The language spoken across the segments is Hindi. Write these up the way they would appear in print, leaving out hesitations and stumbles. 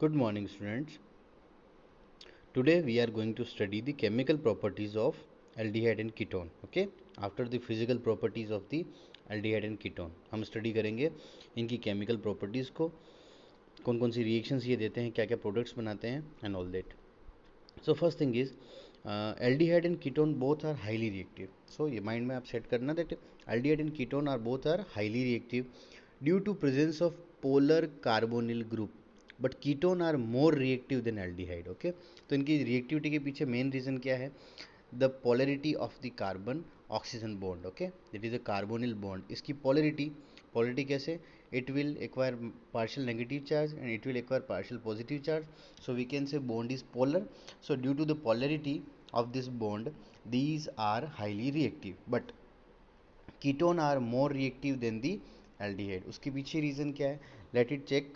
Good morning, students. Today we are going to study the chemical properties of aldehyde and ketone. Okay, after the physical properties of the aldehyde and ketone, हम स्टडी करेंगे इनकी केमिकल प्रॉपर्टीज़ को, कौन कौन सी रिएक्शंस ये देते हैं, क्या क्या प्रोडक्ट्स बनाते हैं and all that. So first thing is aldehyde and ketone both are highly reactive. So ये माइंड में आप सेट करना that aldehyde and ketone are both are highly reactive due to presence of polar carbonyl group, but ketone are more reactive than aldehyde. Okay, तो इनकी रिएक्टिविटी के पीछे मेन रीज़न क्या है? The polarity of the carbon oxygen bond. Okay, that is a carbonyl bond. इसकी पोलरिटी कैसे? it will acquire partial negative charge and it will acquire partial positive charge, so we can say bond is polar. So due to the polarity of this bond, these are highly reactive, but ketone are more reactive than the aldehyde. उसके पीछे रीज़न क्या है? Let it check.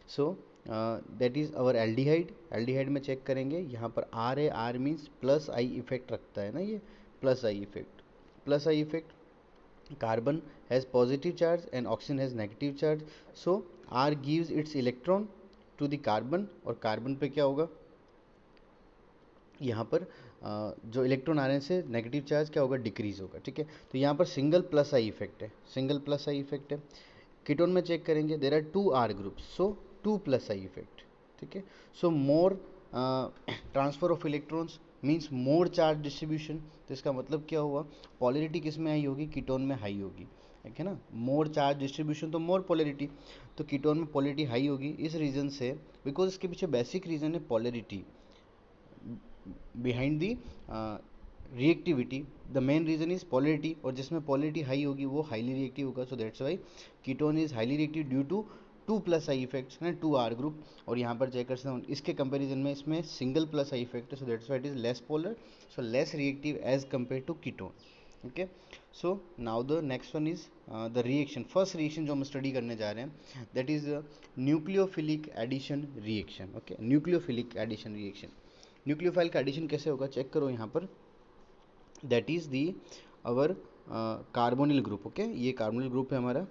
So that is our aldehyde में चेक करेंगे. यहाँ पर आर है, R means plus I effect रखता है ना, ये plus I effect. Carbon has positive charge and oxygen has negative charge. So R gives its electron to the carbon, और कार्बन पे क्या होगा? यहाँ पर जो इलेक्ट्रॉन आने से नेगेटिव चार्ज क्या होगा? डिक्रीज होगा. ठीक है, तो यहाँ पर सिंगल प्लस आई इफेक्ट है. कीटोन में चेक करेंगे, there are 2 R groups, so 2 plus I effect. ठीक है, so more transfer of electrons means more charge distribution. तो इसका मतलब क्या हुआ? पॉलरिटी किस में हाई होगी? कीटोन में हाई होगी. ठीक है ना, मोर चार्ज डिस्ट्रीब्यूशन तो मोर पॉलरिटी, तो कीटोन में पॉलरिटी हाई होगी. इस रीज़न से, बिकॉज इसके पीछे बेसिक रीज़न है polarity behind the reactivity. The main reason is polarity, और जिसमें पॉलरिटी हाई होगी वो हाईली रिएक्टिव होगा. So that's why ketone is highly reactive due to 2 plus I effects है, 2 आर ग्रुप. और यहाँ पर चेक कर सकते हैं इसके कंपैरिजन में इसमें सिंगल प्लस आई इफेक्ट है. So that's why it is less polar, so less reactive as compare to ketone. Okay, so now the next one is the reaction. First reaction जो हम स्टडी करने जा रहे हैं, that is nucleophilic addition reaction. Okay, nucleophilic addition reaction. Nucleophile का एडिशन कैसे होगा? चेक करो यहाँ पर. That is the our carbonyl group. Okay, ये कार्बोनिल ग्रुप है हमारा,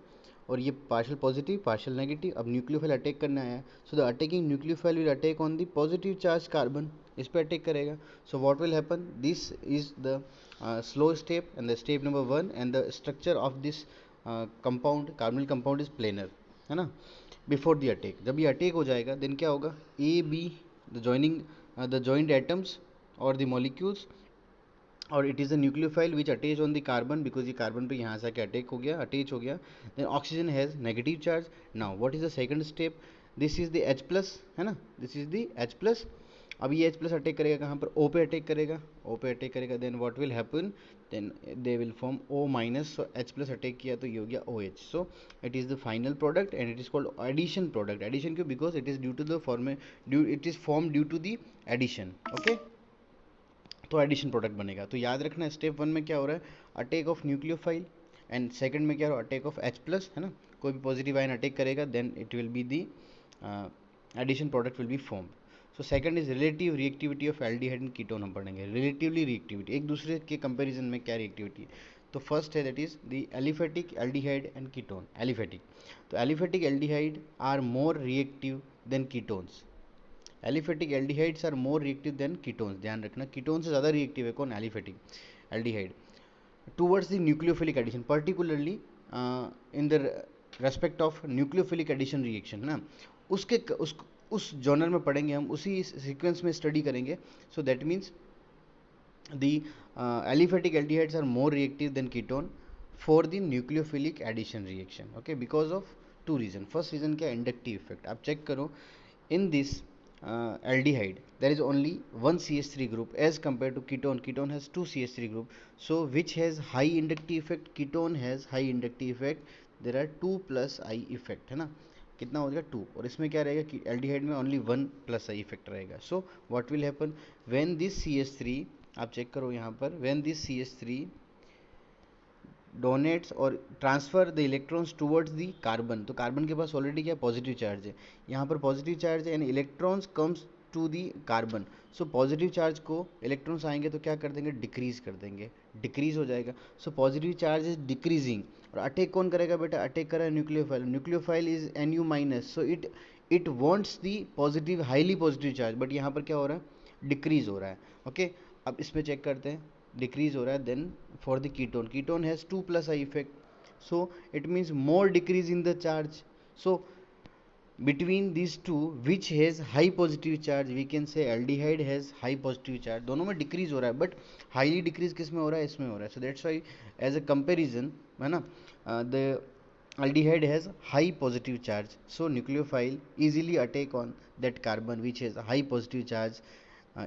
और ये पार्शियल पॉजिटिव पार्शियल नेगेटिव. अब न्यूक्लियोफाइल अटैक करने आया है, so the attacking nucleophile will attack on the positive charge carbon. इस पर अटैक करेगा. सो what will happen? This is the slow step and the step number 1, and the structure of this compound, carbonyl compound is planar, है ना. बिफोर द अटैक, जब ये अटैक हो जाएगा देन क्या होगा? A B the joint atoms और द मॉलिक्यूल्स, और it is a nucleophile which attach on the carbon, because ये कार्बन पे यहाँ से आके अटैच हो गया. Then oxygen has negative charge. Now what is the second step? This is the H plus, है ना, this is the H plus. अब ये H प्लस अटैक करेगा कहाँ पर? O पे अटैक करेगा. Then what will happen? Then they will form O minus. So H plus attack किया तो ये हो गया OH. So it is the final product and it is called addition product. Addition क्यों? Because it is due to the it is form due to the addition. Okay, तो एडिशन प्रोडक्ट बनेगा. तो याद रखना, स्टेप 1 में क्या हो रहा है? Attack of nucleophile, and second में क्या हो रहा है? अटैक ऑफ H प्लस, है ना. कोई भी पॉजिटिव आयन अटैक करेगा then it will be the addition product will be form. So second is relative reactivity of aldehyde and ketone. हम पढ़ेंगे रिलेटिवली रिएक्टिविटी, एक दूसरे के कंपैरिजन में क्या रिएक्टिविटी है. तो फर्स्ट है that is the aliphatic aldehyde and ketone. Aliphatic, तो aliphatic aldehyde are more reactive than ketones. Aliphatic aldehydes are more reactive than ketones. ध्यान रखना, कीटोन से ज़्यादा रिएक्टिव है कौन? Aliphatic aldehyde. Towards the nucleophilic addition, particularly in the respect of nucleophilic addition reaction, है ना. उस जॉनर में पढ़ेंगे हम, उसी सीक्वेंस में स्टडी करेंगे. So that means the aliphatic aldehydes are more reactive than ketone for the nucleophilic addition reaction. Okay, because of 2 reason. First reason क्या? Inductive effect. आप चेक करो, in this aldehyde there is only one CH3 group as compared to ketone has 2 CH3 group. So which has high inductive effect? Ketone has high inductive effect. there are 2 plus I effect, है ना. कितना हो जाएगा? 2. और इसमें क्या रहेगा? कि एल्डिहाइड में ओनली 1 प्लस आई इफेक्ट रहेगा. So what will happen when this CH3, आप चेक करो यहाँ पर, व्हेन दिस CH3 डोनेट्स और transfer the electrons towards the carbon. तो कार्बन के पास ऑलरेडी क्या? पॉजिटिव चार्ज है. यहाँ पर पॉजिटिव चार्ज है and electrons comes to the carbon. So positive charge को इलेक्ट्रॉन्स आएंगे तो क्या कर देंगे? डिक्रीज हो जाएगा. So positive charge is decreasing. और अटैक कौन करेगा बेटा? अटैक करा है nucleophile. Nucleophile is Nu minus, so it wants the positive highly positive charge, but यहाँ पर क्या हो रहा है, डिक्रीज हो रहा है. ओके अब इसमें चेक करते हैं, डिक्रीज हो रहा है. Then for the ketone, ketone has 2+ I effect, so it means more decrease in the charge. So between these two, which has high positive charge, we can say aldehyde has high positive charge. दोनों में डिक्रीज हो रहा है, बट हाईली डिक्रीज किस में हो रहा है, इसमें हो रहा है. So that's why as a comparison है ना, the aldehyde has high positive charge, so nucleophile easily attack on that carbon which has high positive charge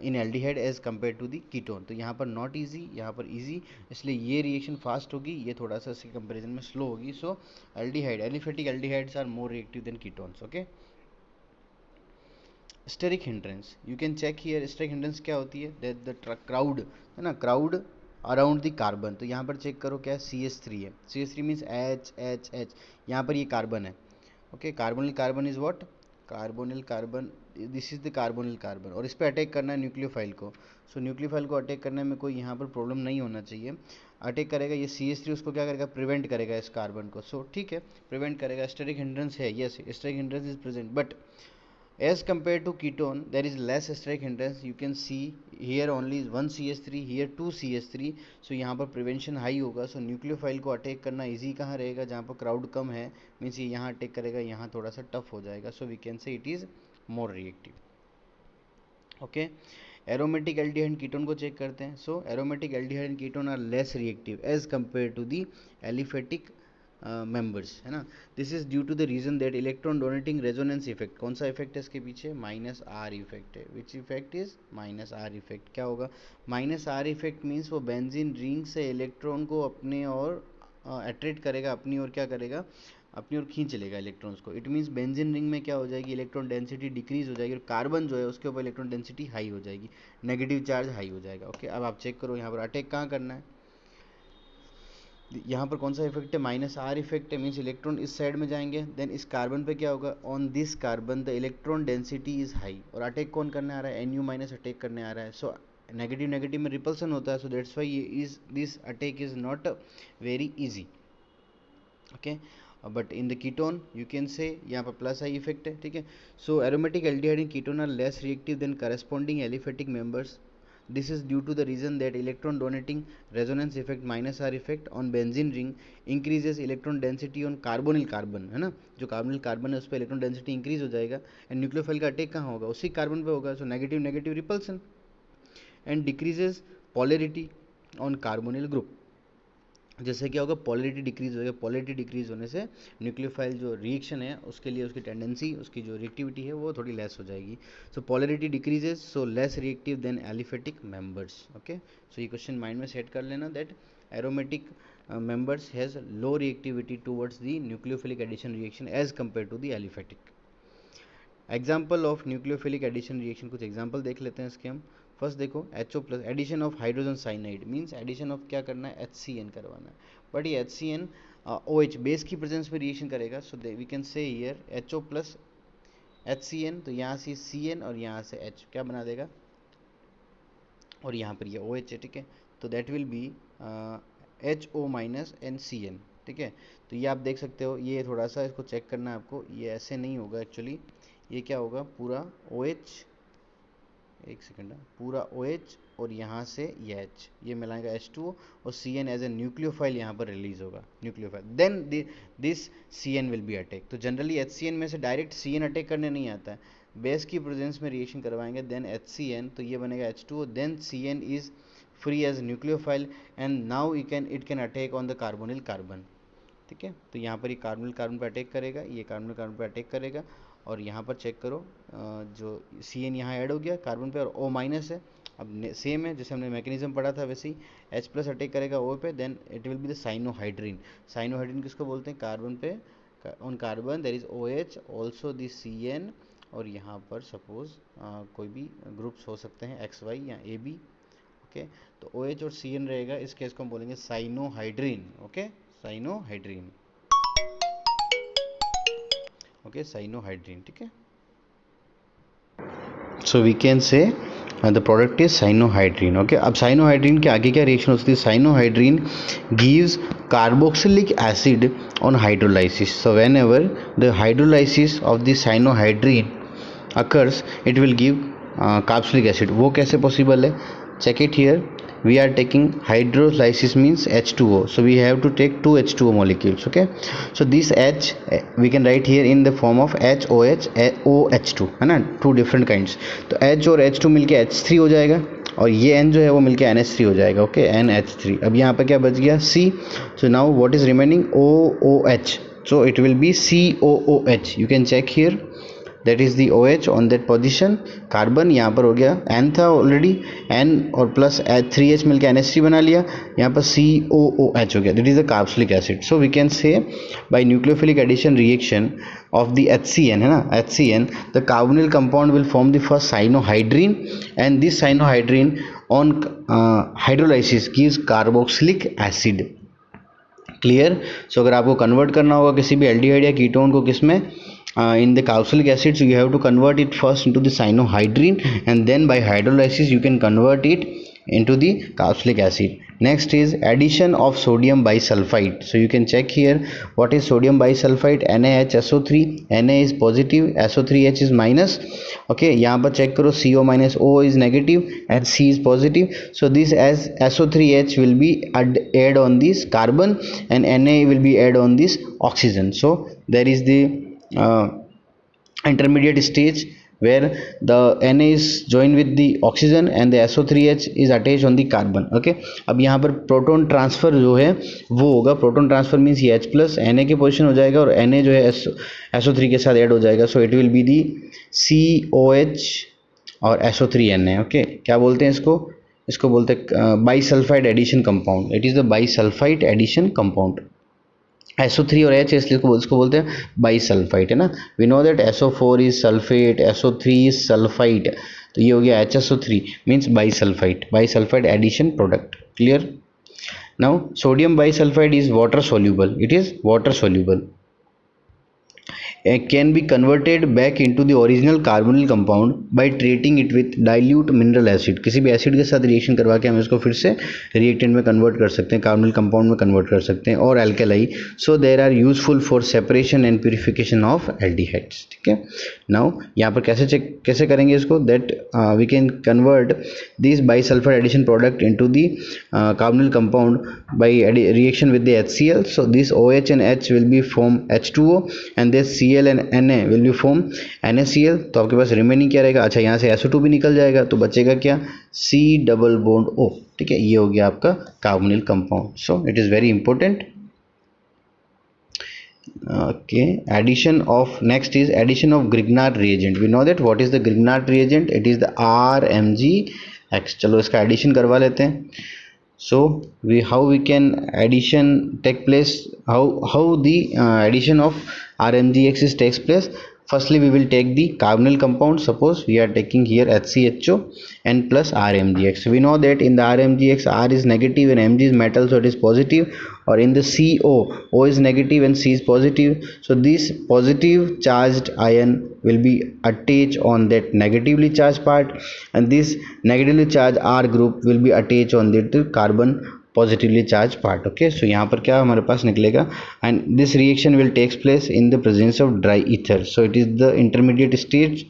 in aldehyde as compared to the ketone. तो यहाँ पर not easy, यहाँ पर easy, इसलिए ये रिएक्शन फास्ट होगी, ये थोड़ा सा इसके कंपेरिजन में स्लो होगी. सो aldehyde, aliphatic aldehydes are more reactive than ketones. okay. Steric hindrance, you can check here. Steric hindrance क्या होती है, दैट द क्राउड है ना, क्राउड अराउंड द कार्बन. तो यहाँ पर चेक करो क्या है, CH3 है. CH3 means H H H, यहाँ पर ये कार्बन है. Okay carbonyl carbon is what, carbonyl carbon, this is the carbonyl carbon, और इस पर अटैक करना है न्यूक्लियोफाइल को. सो न्यूक्लियोफाइल को अटैक करने में कोई यहाँ पर प्रॉब्लम नहीं होना चाहिए. अटैक करेगा ये CH3, उसको क्या करेगा, प्रिवेंट करेगा इस कार्बन को. सो ठीक है, प्रिवेंट करेगा. स्टेरिक हिंड्रेंस है, yes steric hindrance is present, but as compared to ketone there is less steric hindrance. You can see here only one CH3, here 2 CH3. so यहाँ पर प्रिवेंशन हाई होगा. सो न्यूक्लियोफाइल को अटैक करना इजी कहाँ रहेगा, जहाँ पर क्राउड कम है, मीन्स ये यहाँ अटैक करेगा, यहाँ थोड़ा सा टफ हो जाएगा. So we can say it is more reactive. Okay aromatic aldehyde and ketone को चेक करते हैं. So aromatic aldehyde and ketone are less reactive as compare to the aliphatic members है ना. This is due to the reason that electron donating resonance effect, कौन सा इफेक्ट है इसके पीछे, -R इफेक्ट है. Which effect is -R effect. क्या होगा, -R इफेक्ट मीन्स वो बेंजीन रिंग से इलेक्ट्रॉन को अपने और अट्रैक्ट करेगा, अपनी ओर क्या करेगा, अपनी ओर खींच लेगा इलेक्ट्रॉन्स को. इट मीन्स बेंजीन रिंग में क्या हो जाएगी, इलेक्ट्रॉन डेंसिटी डिक्रीज हो जाएगी, और कार्बन जो है उसके ऊपर इलेक्ट्रॉन डेंसिटी हाई हो जाएगी, नेगेटिव चार्ज हाई हो जाएगा. ओके अब आप चेक करो यहाँ पर अटैक कहाँ करना है, यहाँ पर कौन सा इफेक्ट है, -R इफेक्ट है, मीन्स इलेक्ट्रॉन इस साइड में जाएंगे. देन इस कार्बन पे क्या होगा, on this carbon the electron density is high, और अटैक कौन करने आ रहा है, NU- अटैक करने आ रहा है. सो नेगेटिव नेगेटिव में रिपल्सन होता है. So that's why is this attack is not very easy. Okay but in the ketone you can say यहाँ पर +I इफेक्ट है. ठीक है so aromatic aldehyde in ketone are less reactive than corresponding aliphatic members. This is due to the reason that electron donating resonance effect -R effect on benzene ring increases electron density on carbonyl carbon है ना, जो कार्बोनिल कार्बन है उस पर इलेक्ट्रॉन डेंसिटी इंक्रीज हो जाएगा. एंड न्यूक्लियोफाइल का अटैक कहाँ होगा, उसी कार्बन पे होगा. सो negative negative repulsion and decreases polarity on carbonyl group. जैसे क्या होगा, पोलैरिटी डिक्रीज होगा. पोलैरिटी डिक्रीज होने से न्यूक्लियोफाइल जो रिएक्शन है उसके लिए उसकी टेंडेंसी, उसकी जो रिएक्टिविटी है वो थोड़ी लेस हो जाएगी. So polarity decreases, so less reactive than aliphatic members. Okay so ये क्वेश्चन माइंड में सेट कर लेना that aromatic members has low reactivity towards the nucleophilic addition reaction as compared to the aliphatic. Example of nucleophilic addition reaction, कुछ एग्जाम्पल देख लेते हैं इसके हम. फर्स्ट देखो HO+, addition of hydrogen cyanide, means addition of क्या करना है, HCN करवाना है. बट ये HCN OH बेस की प्रेजेंस में रिएक्शन करेगा. So we can say here HO+ HCN, तो यहाँ से CN और यहाँ से H क्या बना देगा, और यहाँ पर ये OH है. ठीक है तो that will be HO- NCN. ठीक है तो ये आप देख सकते हो, ये थोड़ा सा इसको चेक करना है आपको, ये ऐसे नहीं होगा एक्चुअली. ये क्या होगा, पूरा OH, एक सेकंड, पूरा OH और यहाँ से ये H, ये मिलाएगा H2O, और CN एज ए न्यूक्लियोफाइल यहाँ पर रिलीज होगा, nucleophile. Then this CN will be attack. तो जनरली HCN में से डायरेक्ट CN अटैक करने नहीं आता है, बेस की प्रेजेंस में रिएक्शन करवाएंगे. देन HCN, तो ये बनेगा H2O, then CN is free as nucleophile, and now it can attack on the carbonyl carbon. ठीक है तो यहाँ पर ये कार्बोनिल कार्बन पर अटैक करेगा, ये कार्बोनिल कार्बन पर अटैक करेगा, और यहाँ पर चेक करो जो CN यहाँ ऐड हो गया कार्बन पे, और O- है. अब सेम है जैसे हमने मैकेनिज्म पढ़ा था वैसे ही, H+ अटैक करेगा O पे, then it will be the cyanohydrin. Cyanohydrin किसको बोलते हैं, कार्बन पे, on carbon there is OH also the CN, और यहाँ पर सपोज कोई भी ग्रुप्स हो सकते हैं XY या AB. ओके तो OH और CN रहेगा, इस केस को हम बोलेंगे cyanohydrin. Okay cyanohydrin. Okay cyanohydrin. ठीक है so we can say the product is cyanohydrin. Okay, अब साइनोहाइड्रीन के आगे क्या रिएक्शन होती है? Cyanohydrin gives carboxylic acid on hydrolysis. So whenever the hydrolysis of the cyanohydrin occurs, it will give carboxylic acid. वो कैसे possible है? Check it here. We are taking hydrolysis means H2O, so we have to take two H2O molecules. Okay, so this H we can write here in the form of HOH OH2, है ना, two different kinds. तो H और H2 मिलके H3 हो जाएगा और ये N जो है वो मिलके NH3 हो जाएगा. Okay, NH3. अब यहाँ पे क्या बच गया? C. so now what is remaining? OOH, so it will be COOH. you can check here, that is the OH on that position. Carbon यहाँ पर हो गया, N था ऑलरेडी, N और प्लस 3H मिलकर NH3 बना लिया, यहाँ पर COOH हो गया. That is the carboxylic acid. So we can say by nucleophilic addition reaction of the HCN, है ना, HCN, the carbonyl compound will form the first cyanohydrin and this cyanohydrin on hydrolysis gives carboxylic acid. Clear? So अगर आपको कन्वर्ट करना होगा किसी भी एल्डिहाइड या कीटोन को किसमें, in the carboxylic acid, so you have to convert it first into the cyanohydrine and then by hydrolysis you can convert it into the carboxylic acid. Next is addition of sodium bisulfite. So you can check here, what is sodium bisulfite? NaHSO3. Na is positive, SO3H is minus. Okay, यहाँ पर check करो, CO minus O is negative and C is positive. So this as SO3H will be add on this carbon and Na will be add on this oxygen. So there is the intermediate stage where the Na is joined with the oxygen and the SO3H is attached on the carbon. Okay, अब यहाँ पर प्रोटॉन ट्रांसफर जो है वो होगा. प्रोटॉन ट्रांसफर मीन्स ये H प्लस Na के पोजिशन हो जाएगा और Na जो है SO3 के साथ ऐड हो जाएगा. So it will be the COH और SO3Na. ओके, क्या बोलते हैं इसको? इसको बोलते हैं bisulphide addition compound. It is the bisulphide addition compound. SO3 और H इसलिए इसको बोलते हैं बाईसल्फाइड, है ना. We know that SO4 is sulphate, SO3 is sulphide, तो ये हो गया HSO3 means bisulphide, bisulphide addition product. Clear? Now sodium bisulphide is water soluble. It is water soluble, can be converted back into the original carbonyl compound by treating it with dilute mineral acid. किसी भी एसिड के साथ रिएक्शन करवा के हम इसको फिर से रिएक्टेंट में कन्वर्ट कर सकते हैं, कार्बोनिल कंपाउंड में कन्वर्ट कर सकते हैं, और alkali. So there are useful for separation and purification of aldehydes. ठीक है. नाउ यहाँ पर कैसे करेंगे इसको? That we can convert this bisulphide addition product into the carbonyl compound by reaction with the HCl. So this OH and H will be form H2O and this Cl and Na will be form NaCl. तो आपके पास रिमेनिंग क्या रहेगा? अच्छा, यहाँ से SO2 भी निकल जाएगा तो बचेगा क्या? C double bond O. ठीक है, ये हो गया आपका carbonyl compound. So it is very important. Okay, addition of next is addition of Grignard reagent. We know that what is the Grignard reagent? It is the RMgX. चलो इसका एडिशन करवा लेते हैं. So how we can addition take place, how the addition of RMgX takes place. Firstly we will take the carbonyl compound. Suppose we are taking here HCHO and plus RMgX. We know that in the RMgX R is negative and Mg is metal, so it is positive, or in the CO O is negative and C is positive, so this positive charged ion will be attached on that negatively charged part and this negatively charged R group will be attached on that carbon positively charged part. Okay, so यहाँ पर क्या हमारे पास निकलेगा? and this reaction will takes place in the presence of dry ether, so it is the intermediate stage.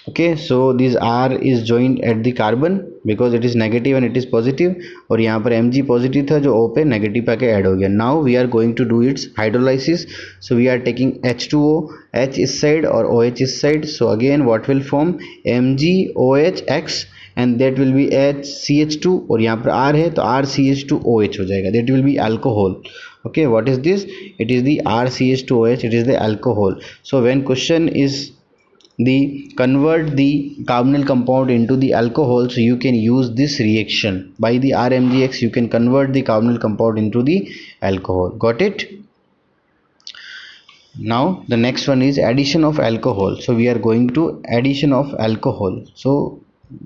Okay, so this R is joined at the carbon because it is negative and it is positive, और यहाँ पर Mg positive था जो O पे negative आके add हो गया. Now we are going to do its hydrolysis. So we are taking H2O, H इस side और OH इस side. So again what will form? MgOH and that will be HCH2, और यहाँ पर R है तो RCH2OH हो जाएगा. That will be alcohol. Okay, what is this? It is the RCH2OH. It is the alcohol. So when question is the convert the carbonyl compound into the alcohol, so you can use this reaction by the RMgX. You can convert the carbonyl compound into the alcohol. Got it? Now the next one is addition of alcohol. So we are going to addition of alcohol. So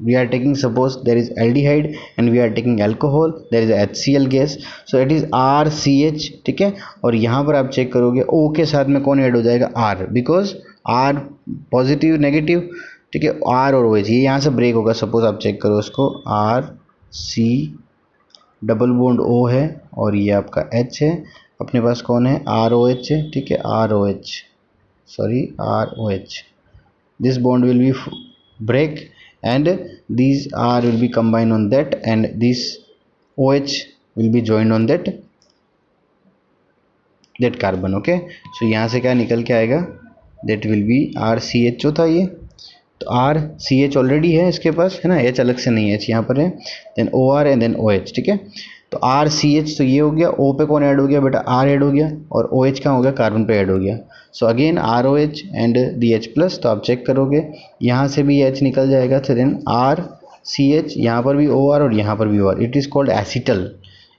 we are taking, suppose there is aldehyde and we are taking alcohol, there is a HCl gas, so it is RCH. ठीक है, और यहाँ पर आप चेक करोगे O के साथ में कौन ऐड हो जाएगा? R, because R positive negative ठीक है। आर और ओ एच ये यहाँ से ब्रेक होगा, सपोज आप चेक करो इसको, R C double bond O है और ये आपका एच है, अपने पास कौन है, आर ओ एच है, ठीक है, R O H, sorry R O H, this bond will be break and these R will be combined on that and this OH will be joined on that carbon. okay, so यहाँ से क्या निकल के आएगा, that will be RCH होता है ये, तो RCH ऑलरेडी है इसके पास है ना, H अलग से नहीं है, H यहाँ पर है, then OR and then OH, ठीक है। तो RCH तो ये हो गया, O पे कौन ऐड हो गया बेटा, R ऐड हो गया, और OH कहाँ हो गया, कार्बन पे ऐड हो गया। So again ROH and the H plus, तो आप चेक करोगे यहाँ से भी H निकल जाएगा, तो देन RCH, यहाँ पर भी OR और यहाँ पर भी OR, it is called acetal.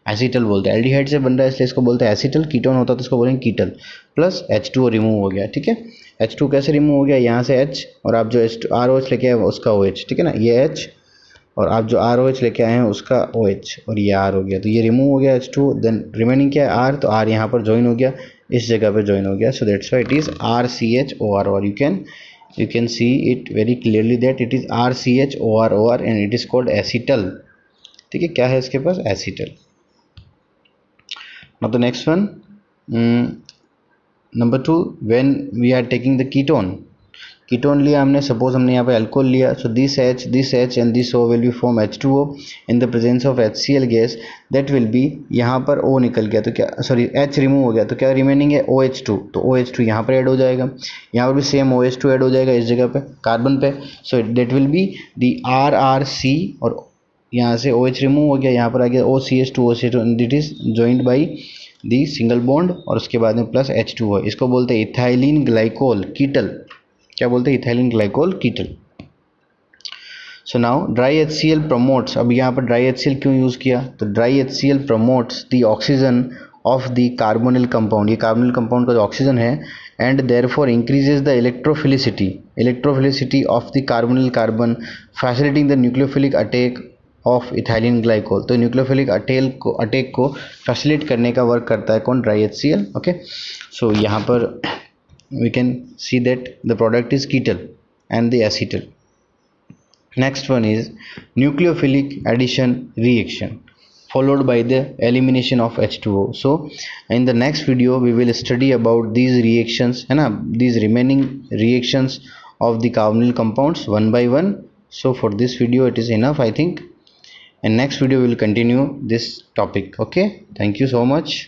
Acetal बोलते हैं, एल्डिहाइड से बन रहा है इसलिए इसको बोलते हैं एसिटल, कीटोन होता तो इसको बोलेंगे कीटल, प्लस H2O रिमूव हो गया, ठीक है। H2 कैसे रिमूव हो गया, यहाँ से H और आप जो ROH लेके आए उसका OH, ठीक है ना, ये H और आप जो ROH लेके आए हैं उसका OH और ये R हो गया, तो ये रिमूव हो गया H2, देन रिमेनिंग क्या है R, तो R यहाँ पर ज्वाइन हो गया, इस जगह पे ज्वाइन हो गया, so that's why it is RCHOR, और you can see it very clearly that it is RCHOR and it is called acetal, ठीक है, क्या है इसके पास, acetal. Now the next one, number 2, when we are taking the ketone लिया हमने, सपोज हमने यहाँ पे अल्कोहल लिया, so this H and this O will be form H2O in the presence of HCl gas, that will be, यहाँ पर O निकल गया तो क्या, सॉरी H रिमूव हो गया, तो क्या रिमेनिंग है OH2, तो OH2 यहाँ पर ऐड हो जाएगा, यहाँ पर भी सेम OH2 ऐड हो जाएगा इस जगह पे कार्बन पे, so that will be the RRC, और यहाँ से OH रिमूव हो गया, यहाँ पर आ गया OCH2 that is joined by the single bond, और उसके बाद में प्लस H2O, इसको बोलते हैं इथाइलिन ग्लाइकोल कीटल, क्या बोलते हैं, ethylene glycol ketal. So now dry HCl promotes, अब यहाँ पर ड्राई HCl क्यों यूज़ किया, तो dry HCl promotes the oxygen of the carbonyl compound, ये कार्बोनिल कंपाउंड का जो ऑक्सीजन है, and therefore increases the electrophilicity of the carbonyl carbon, facilitating the nucleophilic attack of ethylene glycol, तो न्यूक्लियोफिलिक अटैक को फैसिलिटेट करने का वर्क करता है कौन, ड्राई HCl। ओके, सो यहाँ पर we can see that the product is ketal and the acetal. Next one is nucleophilic addition reaction followed by the elimination of H2O. So in the next video we will study about these reactions, है ना, these remaining reactions of the carbonyl compounds one by one. So for this video it is enough, I think, and next video we will continue this topic. Okay, thank you so much.